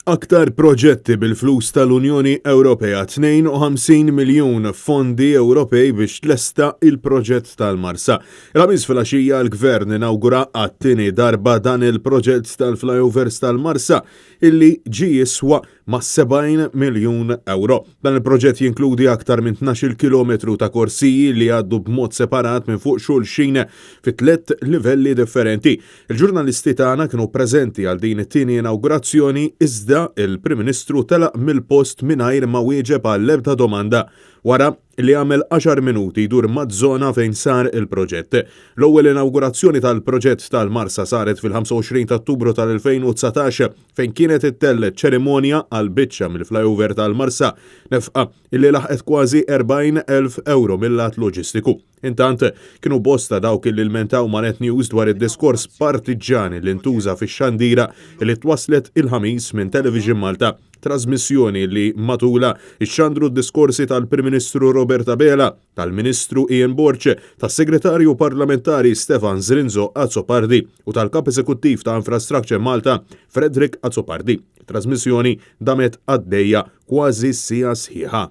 Aktar proġetti bil-flus tal-Unjoni Ewropea 52 miljun fondi Ewropej biex tlesta il-proġett tal-Marsa. Il-ħamis fil-għaxija l-Gvern inawgura għat-tieni darba dan il-proġett tal-flyovers tal-Marsa illi ġi jiswa ma' 70 miljun euro. Dan il-proġett jinkludi aktar minn 12 kilometru ta' korsiji li għaddu b'mod separat minn fuq xulxin fi 3 livelli differenti. Il-ġurnalisti tagħna kienu preżenti għal din it-tieni inaugurazzjoni iżda il-Prim Ministru telaq mill-post mingħajr ma wieġeb għall-ebda domanda wara li għamel 10 minuti jdur maż-żona fejn sar il-proġett. L-ewwel inaugurazzjoni tal-proġett tal-Marsa saret fil-25 ta' Ottubru tal-2019 fejn kienet ittellet ċerimonja għal biċċa mill-flyover tal-Marsa nefqa illi laħqet kważi 40,000 euro mill-lat loġistiku. Intant kienu bosta dawk illi lmentaw ma' Net News dwar id-diskors partiġani li ntuża fix-xandira li twaslet il-ħamis minn Television Malta. Trasmissjoni li matula ixxandru d-diskorsi tal-Prim Ministru Roberta Bela, tal-Ministru Ian Borce, tas-Segretarju Parlamentari Stefan Zrinzo Azzopardi u tal-Kap Eżekuttiv ta' Infrastructure Malta Frederick Azzopardi. Trasmissjoni damet għaddejja kważi sija sħiħa.